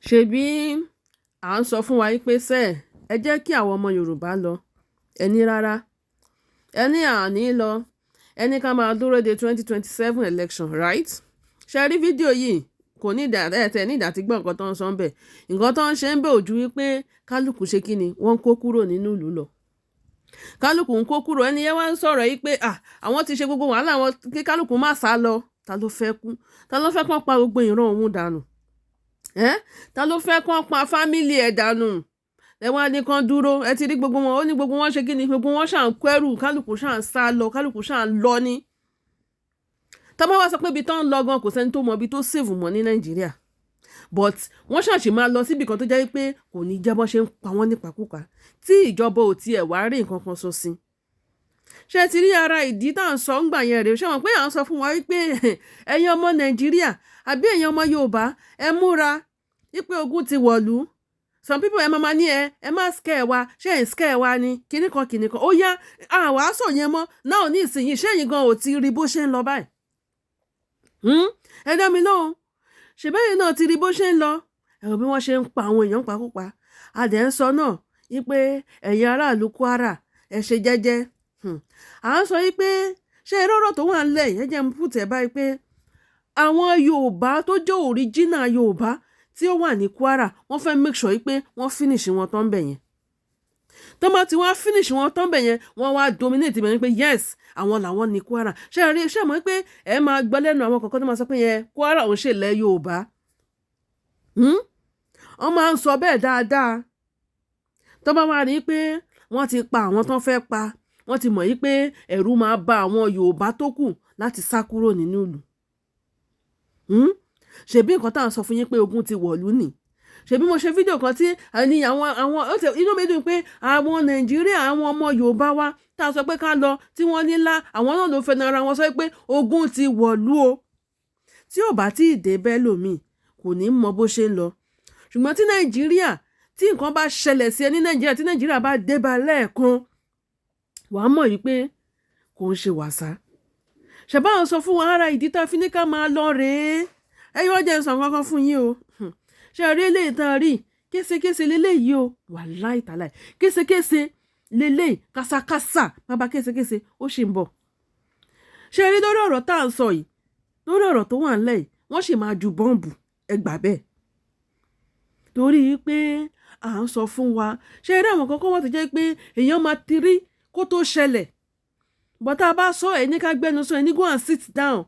ṣebí à ń sọ fún wa pé ẹ jẹ́ kí àwọn ọmọ Yorùbá lọ ẹni rárá ẹni àní lọ ẹni ká máa dúró de 2027 election right ṣe rí fídíò yìí kò ní ìdàtẹ̀ ní ìdàtígbọ̀n nǹkan tó ń sọ ń bẹ̀ nǹkan tó ń ṣe ń bẹ̀ ojú wípé kálukú ṣe kí ni wọ́n ń kó kúrò nínú ìlú lọ kálukú ń kó kúrò ẹni yẹn wá ń sọ̀rọ̀ yìí pé àwọn ti ṣe gbogbo wàhálà wọn kí kálukú má sá lọ ta ló fẹ́ kú ta ló fẹ́ kán pa gbogbo ìran òun dànù ta ló fẹ́ kán pa fámìlì ẹ̀ dànù ẹ̀wọ̀n á ní kan dúró ẹ ti rí gbogbo wọn ó ní gbogbo wọn ṣe kí ni gbogbo wọn ṣà ń kẹ́rù kálukú ṣà ń sá lọ kálukú ṣà ń lọ ní. tọ́mọ́ wá sọ pé ibi tó ń lọ gan kò sẹ́ni tó mọ ibi tó sèvù mọ́ ní Nàìjíríà but wọ́n ṣàṣì máa lọ síbi kan tó jẹ́ pé kò ní jẹ́ bọ́n ṣe ń pa wọ́n nípakúpa tí ìjọba ò tiẹ̀ wá rí nǹkan kan sọ sí. ṣé ti rí ara ìdí tá à ń sọ ń gbà yẹn rèé ṣé wọn pé à ń sọ fún wa wípé ẹ̀yin ọmọ Nàìjíríà àbí ẹ̀yin ọmọ Yorùbá ẹ múra wípé ogun ti wọ̀lú some people ẹ máa ní ẹ má scare wa ṣé ẹ̀ ń scare wa ni kìnnìkan ó yá àwàásù yẹn mọ́ náà ní ìsinyìí ṣé ẹ̀yin gan ò ti rí bó ṣe ń lọ báyìí ẹ dá mi lóhùn ṣèbẹ́yìn náà ti rí bó ṣe ń lọ ẹ̀rọ bí wọ́n ṣe ń pa àwọn èèyàn pakúpa adẹ̀ ń sọ náà wípé ẹ̀yin aráàlú Kwara ẹ ṣe jẹ́jẹ́ à ń sọ wípé ṣé ìrọ́rọ̀ tó wà ńlẹ̀ yẹn jẹ́ pútẹ̀ báyìí pé àwọn Yorùbá tó jẹ́ òríjínà Yorùbá tí ó wà ní Kwara wọ́n fẹ́ make sure wípé wọ́n finish wọn tán bẹ̀ yẹn tó bá ti wá finish wọn tán bẹ̀ yẹn wọ́n wá dominate bẹ̀ yẹn pé yes àwọn làwọn ní Kwara ṣé ẹ rí ṣé mọ̀ pé ẹ máa gbọ́ lẹ́nu àwọn kọ̀ọ̀kan tó máa sọ pé yẹn Kwara òun ṣe ilẹ̀ Yorùbá wọ́n máa ń sọ bẹ́ẹ̀ dáadáa tó bá wá rí pé wọ́n ti pa àwọn tán fẹ́ pa wọ́n ti mọ̀ yí pé ẹ̀rù máa bà àwọn Yorùbá tó kù láti sá kúrò nínú ìlú ṣebí nǹkan tá à ń sọ fún yín pé ogun ti wọ̀lú nì ṣebí mo ṣe fídíò kan tí àní àwọn inú mi dùn pé àwọn Nàìjíríà àwọn ọmọ Yorùbá wa tá a sọ pé ká lọ tí wọ́n nílá àwọn náà ló fẹ́ ara wọn sọ pé ogun ti wọ̀lú o tí ò bá tí ì dé bẹ́ẹ̀ lòmíì kò ní mọ bó ṣe ń lọ ṣùgbọ́n tí Nàìjíríà tí nǹkan bá ṣẹlẹ̀ sí ẹ ní Nàìjíríà tí Nàìjíríà bá dé bá lẹ́ẹ̀kan wàá mọ̀ yìí pé kò ń ṣe wàsá ṣẹ̀bá àwọn sọ fún wa ara ìdí tá a fi ní ká máa lọ rèé ẹ yọ jẹ́ sọ kankan fún yín o ṣe rí eléyìí tán rí késekése leléyìí o wàláì tàláì késekése leléyìí kásákásá má bá késekése ó ṣì ń bọ̀ ṣe rí lórí ọ̀rọ̀ tá à ń sọ yìí lórí ọ̀rọ̀ tó wà ńlẹ̀ yìí wọ́n sì máa ju bọ́ǹbù ẹ gbà bẹ́ẹ̀ torí pé à ń sọ fún wa ṣe rí àwọn kankan wọ́n ti jẹ́ pé èèyàn máa ti rí kó tó ṣẹlẹ̀ bọ́tá bá sọ ẹ̀ ní ká gbẹ́nu sọ ẹ̀ ní go and sit down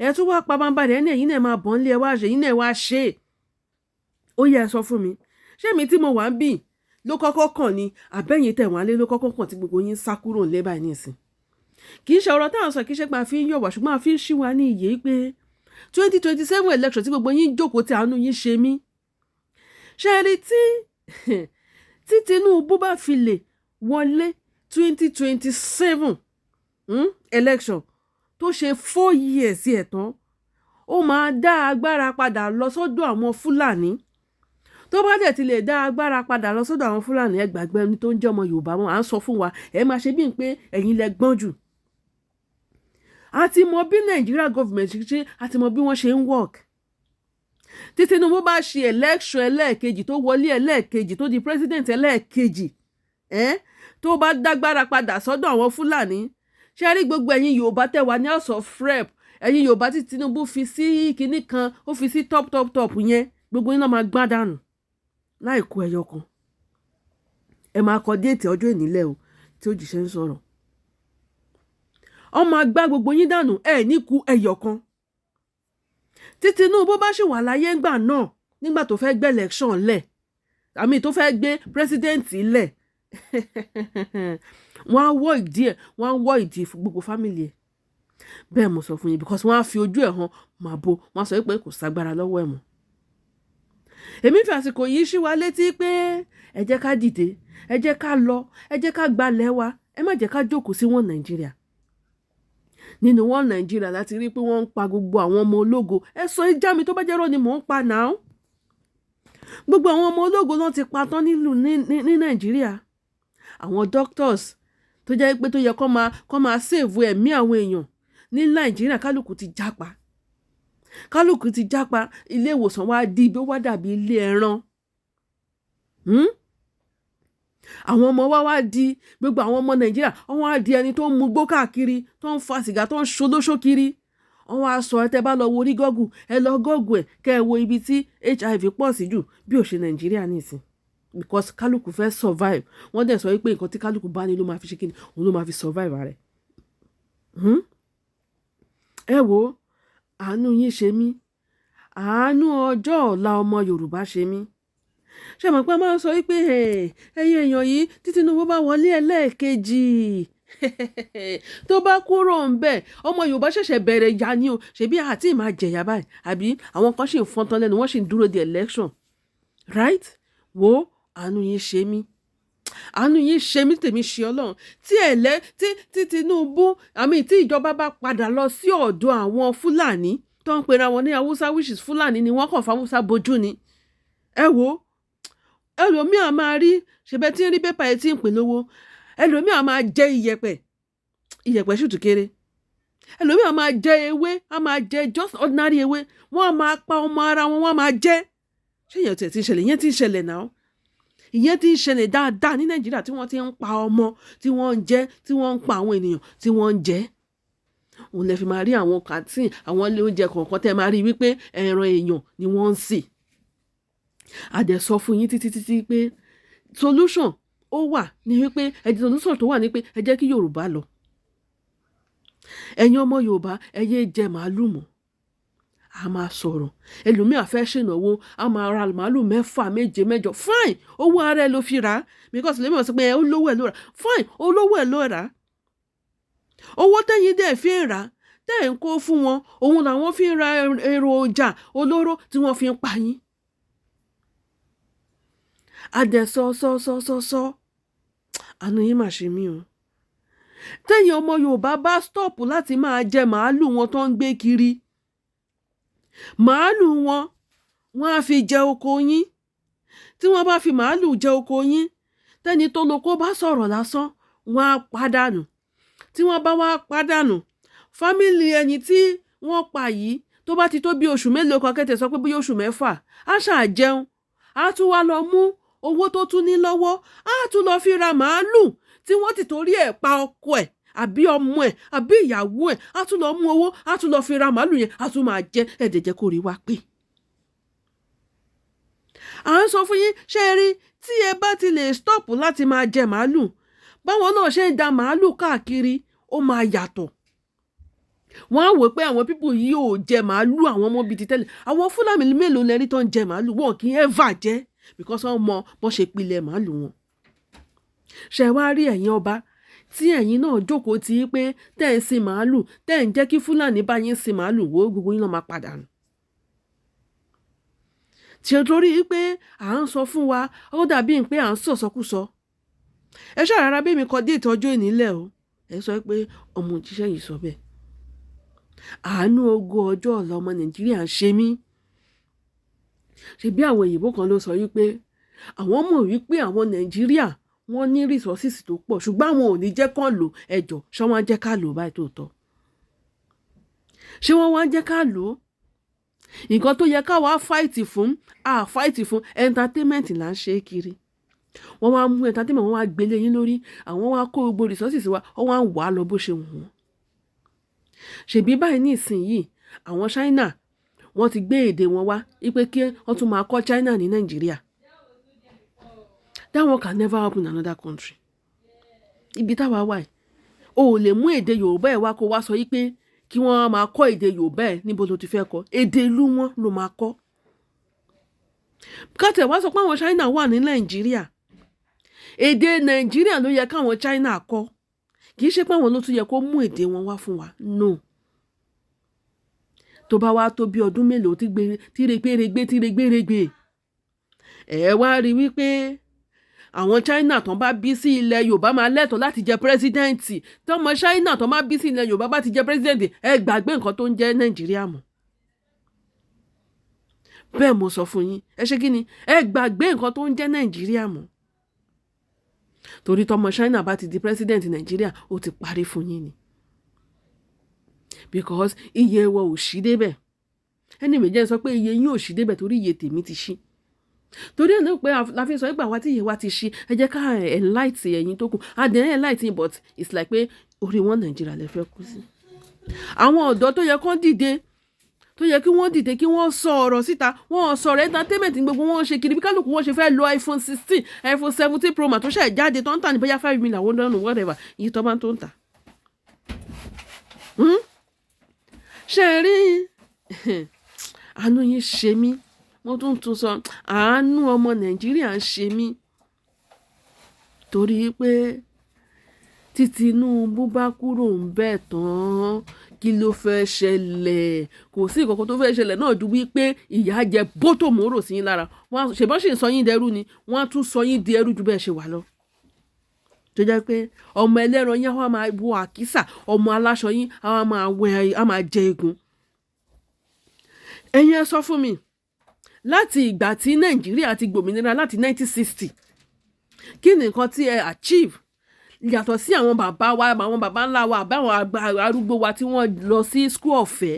ẹ tún wá pa bàbá rẹ̀ ní ẹ̀yin náà máa bọ̀ nílé ẹ wá ṣe ẹ̀yin náà wá ṣe ó yẹ ẹ sọ fún mi ṣé mi tí mo wà ń bì ló kọ́kọ́ kàn ní àbẹ́yìn tẹ̀ wọ́n á lé ló kọ́kọ́ kàn tí gbogbo yín sá kúrò nílé báyìí nísìn kì í ṣe ọ̀rọ̀ táwọn sọ kì í ṣe pé a fi ń yọ̀wà ṣùgbọ́n a fi ń ṣí wa ní ìyè pé 2027 election tí gbogbo yín jókòó tí àánú yín ṣe mí ṣe rí tí Tinubu bá fi lè wọlé 2027 election tó ṣe 4 years ẹ̀ tán ó máa dá agbára padà lọ sọ́dọ̀ àwọn Fúlàní tó bá dẹ̀ ti lè dá agbára padà lọ sọ́dọ̀ àwọn Fúlàní ẹ gbàgbé ẹni tó ń jẹ́ ọmọ Yorùbá wọn à ń sọ fún wa ẹ máa ṣe bí n pé ẹ̀yin lẹ gbọ́n jù a ti mọ bí Nàìjíríà government ṣe a ti mọ bí wọ́n ṣe ń work tí Tinubu bá ṣe election ẹlẹ́ẹ̀kejì tó wọlé ẹlẹ́ẹ̀kejì tó di president ẹlẹ́ẹ̀kejì tó bá dágbára padà sọ́dọ̀ àwọn Fúlàní ṣe rí gbogbo ẹ̀yin Yorùbá tẹ́ wà ní House of Rep ẹ̀yin Yorùbá tí Tinubu fi sí kinní kan ó fi sí top yẹn gbogbo yín náà máa gbá dànù láì kó ẹyọ kan ẹ máa kọ déètì ọjọ́ ìnílẹ̀ o tí òjìṣẹ́ ń sọ̀rọ̀ ọ máa gbá gbogbo yín dànù ẹ ní kú ẹyọ kan tí Tinubu bá ṣì wà láyé ńgbà náà nígbà tó fẹ́ gbé election lẹ̀ àmì tó fẹ́ gbé president lẹ̀ wọ́n á wọ́ ìdí ẹ̀ wọ́n á wọ́ ìdí gbogbo fámìlì ẹ̀ bẹ́ẹ̀ mo sọ fún yín because wọ́n á fi ojú ẹ̀ hàn máa bo wọ́n á sọ pé kò ságbára lọ́wọ́ ẹ̀ mọ́ èmi fi àsìkò yìí ṣí wa létí pé ẹ jẹ́ ká dìde ẹ jẹ́ ká lọ ẹ jẹ́ ká gbalẹ̀ wa ẹ má jẹ́ ká jókòó sí wọn Nàìjíríà nínú wọn Nàìjíríà láti rí pé wọ́n ń pa gbogbo àwọn ọmọ ológo ẹ sọ ìjà mi tó bá jẹ́rọ ni mò ń pa náà gbogbo àwọn ọmọ ológo náà ti pa tán nílùú ní Nàìjíríà àwọn doctors tó jẹ́ pé tó yẹ kó máa save ẹ̀mí àwọn èèyàn ní Nàìjíríà kálukú ti jápa kálukú ti jápa, ilé ìwòsàn wá di ibi ó wá dàbí ilé ẹran. Àwọn ọmọ wa wá di gbogbo àwọn ọmọ Nàìjíríà wọ́n wá di ẹni tó ń mugbó káàkiri, tó ń fa sìgá, tó ń ṣolóṣó kiri. Wọ́n wá sọ tẹ́ bá lọ wo orí Google, ẹ lọ Google ẹ̀ kẹ́ ẹ wo ibi tí HIV pọ̀ sí jù bí ó ṣe Nàìjíríà nìsín, because kálukú fẹ́ survive. Wọ́n dẹ̀ sọ wípé nǹkan tí kálukú bá ní ló máa fi ṣe kíni, òun ló máa fi survive rẹ̀. Ẹ wo, àánú yín ṣe mí, àánú ọjọ́ ọ̀la ọmọ Yorùbá ṣe mí. Ṣé mọ̀ pé a máa ń sọ wípé ẹ̀yin èèyàn yìí tí Tinubu bá wọlé ẹlẹ́ẹ̀kejì tó bá kúrò ń bẹ̀, ọmọ Yorùbá ṣẹ̀ṣẹ̀ bẹ̀rẹ̀ ìyà ni o, ṣebí àti máa jẹ̀yà báyìí, àbí àwọn kan ṣì ń fọ́n tán lẹ́nu, wọ́n ṣì ń dúró de election, right? Wo, àánú yín ṣe mí, àánú yín ṣe mí, tèmi ṣe Ọlọ́run. Tí Tinubu tí ìjọba bá padà lọ sí ọ̀dọ̀ àwọn Fúlàní tó ń pera wọn ní Haúsá, which is Fúlàní ni wọ́n kàn fáwúsá bojú ni. Ẹ wo, ẹlòmíà máa rí, ṣebẹ́ tí ń rí pépà ẹ̀ tí ń pè lówó, ẹlòmíà máa jẹ ìyẹ̀pẹ̀ ṣùtù kéré, ẹlòmíà máa jẹ ewé, a máa jẹ just ordinary ewé, wọ́n á máa pa ọmọ ara wọn, wọ́n á máa jẹ. Ṣé ìyẹn ti ń ṣẹlẹ̀? Ìyẹn ti ń ṣẹlẹ̀ náà. Ìyẹn ti ń ṣẹlẹ̀ dáadáa ní Nàìjíríà tí wọ́n ti ń pa ọmọ, tí wọ́n ń jẹ, tí wọ́n ń pa àwọn ènìyàn, tí wọ́n ń jẹ. Òun lè fi máa rí àwọn kàtín, àwọn ilé oúnjẹ kọ̀ọ̀kan tẹ́ máa rí wípé ẹran èèyàn ni wọ́n ń sè. A dẹ̀ sọ fún yín títí pé solution ó wà ní wípé solution tó wà ní pé ẹ jẹ́ kí Yorùbá lọ. Ẹ̀yin ọmọ Yorùbá, ẹ yé jẹ màálù mọ́. A máa sọ̀rọ̀. Ẹlòmíà fẹ́ ṣènáwó, a máa ra màálù 6, 7, 8. Fine, owó ara ẹ ló fi rà, because lèmi ò sọ pé ó lówó ẹ̀ ló rà. Fine, olówó ẹ̀ ló rà. Owó tẹ́yin dẹ̀ fi ń rà, tẹ́ ń kó fún wọn, òun làwọn fi ń ra èròjà olóró tí wọ́n fi ń pa yín. A dẹ̀ sọ. Àánú yín mà ṣe mí o. Tẹ́yin ọmọ Yorùbá bá stop láti máa jẹ màálù wọn tó ń gbé kiri, màálù wọn wọ́n á fi jẹ oko yín. Tí wọ́n bá fi màálù jẹ oko yín, tẹ́ni tó lóko bá sọ̀rọ̀ lásán, wọ́n á pàdánù. Tí wọ́n bá wá pàdánù, fámìlì ẹni tí wọ́n pa yìí tó bá ti tó bí oṣù mélòó kan, kẹ́tẹ̀ sọ pé bí oṣù 6, á ṣáà jẹun, á tún wá lọ mú owó tó tún ní lọ́wọ́, á tún lọ fi ra màálù tí wọ́n ti torí ẹ̀ pa ọkọ ẹ̀ àbí ọmọ ẹ̀ àbí ìyàwó ẹ̀, á tún lọ mú owó, á tún lọ fi ra màálù yẹn, á tún máa jẹ. Ẹ̀dẹ̀jẹ̀ kò rí wá pé. À ń sọ fún yín, ṣé ẹ rí, tí ẹ bá ti lè stop láti máa jẹ màálù, báwọn náà ṣe ń da màálù káàkiri, ó máa yàtọ̀. Wọ́n á wò pé àwọn people yìí ò jẹ màálù àwọn ọmọ bíi ti tẹ́lẹ̀. Àwọn Fúlàní mélòó lẹ́rí tó ń jẹ màálù, wọn kì í ever jẹ, because wọ́n mọ bọ́n ṣe pilẹ̀ màálù wọn. Ṣé wá rí ẹ̀yin ọba tí ẹ̀yin náà jókòó tí pé tẹ́ ń sin màálù, tẹ́ ń jẹ́ kí Fúlàní bá yín sin màálù, wo gbogbo yín náà máa padà nù. Tí ó torí pé à ń sọ fún wa, ó dàbí pé à ń sọ̀sọ́kùsọ. Ẹ ṣàrárá bí mi kọ dé ìtọ́jú ìnílẹ̀ o. Ẹ sọ pé ọmọ òjíṣẹ́ yìí sọ bẹ́ẹ̀. Àánú ogún ọjọ́ ọ̀la ọmọ Nàìjíríà ń ṣe mí. Ṣé bí àwọn òyìnbó kan ló sọ wípé àwọn mọ̀ wípé àwọn Nàìjíríà wọ́n ní resources tó pọ̀, ṣùgbọ́n àwọn ò ní jẹ́ kán lò. Ẹjọ́ ṣé wọ́n á jẹ́ ká lò báyìí tóòtọ́? Ṣé wọ́n wá jẹ́ ká lò? Nǹkan tó yẹ ká wá fight fún entertainment là ń ṣe kiri. Wọ́n wá mú entertainment, wọ́n wá gbélé yín lórí, àwọn wá kó gbogbo resources wa, wọ́n wá ń wà lọ bó ṣe wù wọ́n. Ṣèbí báyìí ní ìsinyìí, àwọn China wọ́n ti gbé èdè wọn wá wípé kí wọ́n tún máa kọ́ China ní Nàìjíríà. That one can never happen in another country. Ibi táwa wà yìí, o ò lè mú èdè Yorùbá ẹ̀ wá kó wá sọ wípé kí wọ́n máa kọ́ èdè Yorùbá ẹ̀ níbo ló ti fẹ́ kọ́. Èdè ìlú wọn ló máa kọ́. Kátẹ̀ wá sọ pé àwọn China wà ní Nàìjíríà. Èdè Nàìjíríà ló yẹ káwọn China kọ́. Kì í ṣe pé àwọn ló tún yẹ kó mú èdè wọn wá fún wa. No. Tó bá wá tó bí ọdún mélòó tí regbèrègbè. Ẹ wá rí wípé àwọn China tán bá bí sí ilẹ̀ Yorùbá máa lẹ́tọ̀ọ́ láti jẹ pírẹ́sídẹ́ǹtì. Tọ́mọ China tán bá bí sí ilẹ̀ Yorùbá bá ti jẹ pírẹ́sídẹ́ǹtì, ẹ gbàgbé nǹkan tó ń jẹ́ Nàìjíríà mọ́. Bẹ́ẹ̀ mo sọ fún yín, ẹ ṣe kí ni? Ẹ gbàgbé nǹkan tó ń jẹ́ Nàìjíríà mọ́. Torí tọ́mọ China bá ti di pírẹ́sídẹ́ǹtì Nàìjíríà, ó ti parí fún yín ni. Because iye wa ò ṣí débẹ̀. anyway jẹ́ sọ pé iye yín ò ṣí débẹ̀ torí iye tèmi ti ṣí torí ẹ̀ náà pé la fi sọ pé àwa tí iye wa ti ṣí ẹ jẹ́ ká enlight ẹ̀yin tó kù adẹ̀ enlight but it's like pé orí wọn Nàìjíríà lè fẹ́ kú sí. àwọn ọ̀dọ́ tó yẹ kán dìde tó yẹ kí wọ́n dìde kí wọ́n sọ ọ̀rọ̀ síta wọ́n sọ̀rọ̀ entertainment ní gbogbo wọn ṣe kiri bí kálukú wọn ṣe fẹ́ lo iPhone 16 iPhone 17 Pro Max tó ṣe jáde tó ń tà ní bóyá 5 million àwọn ọ̀dọ́ whatever iye tó bá tó ń tà. ṣe rí àánú yín ṣe mí mo tún sọ àánú ọmọ Nàìjíríà ń ṣe mí torí pé tí Tinubu bá kúrò ń bẹ̀ tán kí ló fẹ́ ṣẹlẹ̀ kò sí nǹkan tó fẹ́ ṣẹlẹ̀ náà ju wípé ìyà jẹ bótò mòrò sí yín lára wọn ṣèbọn sì ń sọ yín dẹrú ni wọn á tún sọ yín di ẹrú ju bẹ́ẹ̀ ṣe wà lọ tó jẹ́ pé ọmọ ẹlẹ́ran yín á máa wọ àkísà ọmọ aláṣọ yín á máa jẹ egun. ẹ̀yin ẹ sọ fún mi láti ìgbà tí Nàìjíríà ti gbòmìnira láti 1960 kí ni nǹkan tí ẹ achieve yàtọ̀ sí àwọn bàbá wa àwọn bàbá ńlá wa àbáwọn arúgbó wa tí wọ́n lọ sí school ọ̀fẹ́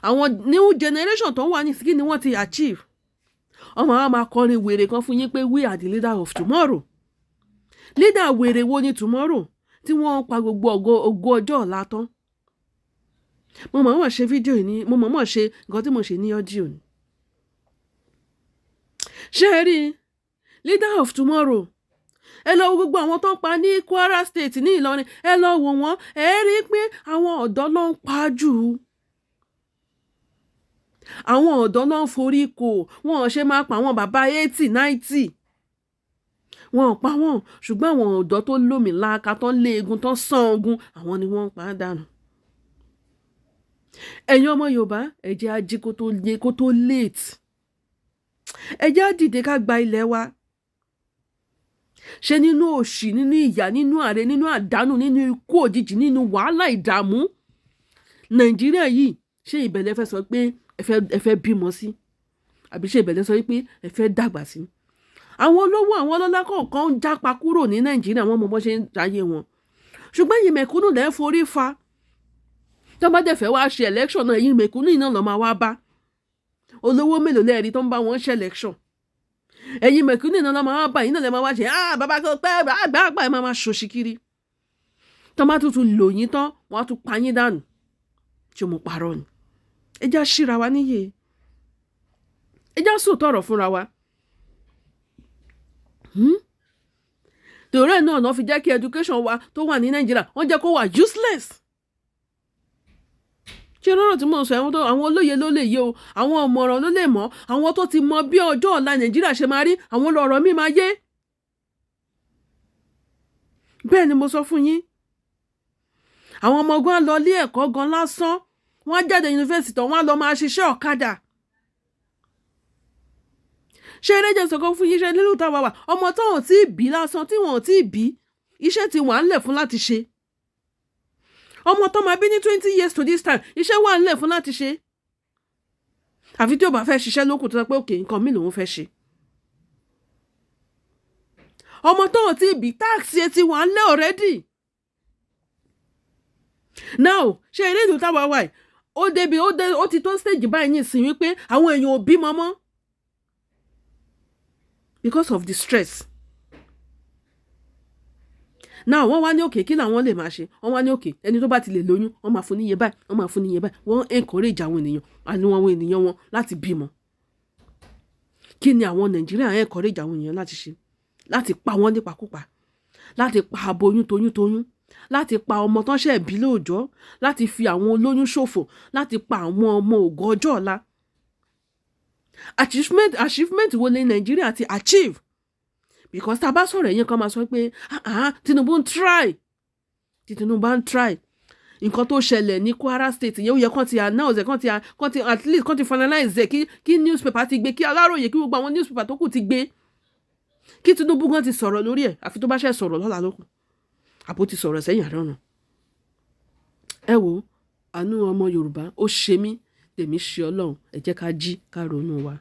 àwọn new generation tó wà ní kí ni wọ́n ti achieve ọmọ àwọn máa kọrin wèrè kan fún yín pé we are the leader of tomorrow leader wèrè wo ni tomorrow tí wọ́n pa gbogbo ògo ọjọ́ ọ̀la tán mo mọ̀ ṣe fídíò ní mo mọ̀ ṣe nǹkan tí mo ṣe ní ọ́díò ni ṣé ẹ rí leader of tomorrow ẹ lọ wo gbogbo àwọn tó ń pa ní Kwara State ní Ìlọrin ẹ lọ wò wọ́n ẹ rí i pé àwọn ọ̀dọ́ ló ń pa jù àwọn ọ̀dọ́ ló ń forí kò wọn ò ṣe máa pa àwọn bàbá 80 90 wọn ò pa wọn ṣùgbọ́n àwọn ọ̀dọ́ tó lómìnláka tó ń lé egun tó ń sán ogun àwọn ni wọ́n ń pa á dànù. ẹ̀yin ọmọ Yorùbá ẹ jẹ́ á jí kó tó late ẹ jẹ́ á dìde ká gba ilẹ̀ wa ṣe nínú òṣì nínú ìyà nínú àrẹ nínú àdánù nínú ikú òjijì nínú wàhálà ìdààmú Nàìjíríà yìí ṣé ìbẹ̀lẹ̀ fẹ́ sọ pé ẹ fẹ́ bímọ sí àbí ṣé ìbẹ̀lẹ̀ sọ pé ẹ fẹ́ dàgbà sí. àwọn olówó àwọn ọlọ́lá kọ̀ọ̀kan ń jápa kúrò ní Nàìjíríà wọn mọ bó ṣe ń ráyè wọn ṣùgbọ́n yìí mẹ̀kúnnù lẹ́ forí fa tó bá dẹ̀ fẹ́ wá ṣe election náà yìí mẹ̀kúnnù iná lọ́ máa wá bá olówó mélòó lẹ́ẹ̀rí tó ń bá wọn ṣe election ẹ̀yin mẹ̀kúnnù iná lọ́ máa wá bá yìí náà lẹ́ máa wá ṣe bàbá tó pẹ́ àgbà ẹ̀ máa ṣòṣì kiri tó bá tuntun lò yín tán wọ́n á tún pa yín dànù tí mo parọ́ ni ẹ já ṣíra wa níyè ẹ já sòótọ́ ọ̀rọ̀ fúnra wa tòrẹ́ náà lọ́ fi jẹ́ kí education wa tó wà ní Nàìjíríà wọ́n jẹ́ kó wà useless ṣé lọ́rọ̀ tí mò ń sọ àwọn olóye ló lè yé o àwọn ọ̀mọ̀ràn ló lè mọ̀ àwọn tó ti mọ bí ọjọ́ ọ̀la Nàìjíríà ṣe máa rí àwọn lọ̀rọ̀ mi máa yé bẹ́ẹ̀ ni mo sọ fún yín àwọn ọmọ ogun á lọ ilé ẹ̀kọ́ gan lásán wọ́n á jáde yunifásitì wọ́n á lọ máa ṣiṣẹ́ ọ̀kadà ṣé eréjẹ sọ̀kan fún yín ṣe nílùú táwa wà ọmọ táwọn tí ì bí lásán tí wọn ò tí ì bí iṣẹ́ ti wà ńlẹ̀ fún láti ṣe ọmọ tó máa bí ní 20 years to this time iṣẹ́ wà ńlẹ̀ fún láti ṣe àfi tí ó bá fẹ́ ṣiṣẹ́ lókùn tó sọ pé òkè nǹkan mi lòun fẹ́ ṣe ọmọ táwọn tí ì bí táàsì ẹ ti wà ńlẹ̀ already now ṣé eré ìlú táwa wà ó ti tó stage báyìí ní ìsìn wípé àwọn èèyàn ò bímọ mọ́ because of the stress now wọ́n wá ní òkè kí làwọn lè máa ṣe wọ́n wá ní òkè ẹni tó bá ti lè lóyún wọ́n máa fún níye báyìí wọ́n máa fún níye báyìí wọ́n encourage àwọn ènìyàn wọn láti bímọ kí ni àwọn Nàìjíríà encourage àwọn ènìyàn láti ṣe láti pa wọ́n nípakúpa láti pa aboyún toyún láti pa ọmọ tán ṣe bí lóòjọ́ láti fi àwọn olóyún ṣòfò láti pa àwọn ọmọ ògo ọjọ́ ọ̀la achievement wo ni Nàìjíríà ti achieve because tá a bá sọ̀rọ̀ ẹ̀yìn kan máa sọ pé Tinubu ń try nǹkan tó ṣẹlẹ̀ ní Kwara State yẹn ó yẹ kán ti announce kán ti at least kán ti finalize kí newspaper ti gbé kí Aláròyé kí gbogbo àwọn newspaper tó kù ti gbé kí Tinubu gan ti sọ̀rọ̀ lórí ẹ̀ àfi tó bá ṣe sọ̀rọ̀ lọ́la lókun àbó ti sọ̀rọ̀ sẹ́yìn àdánù. ẹ wo àánú ọmọ Yorùbá ó ṣe mí tèmi ṣe Ọlọ́run ẹ jẹ́ ká jí ká ronú wa.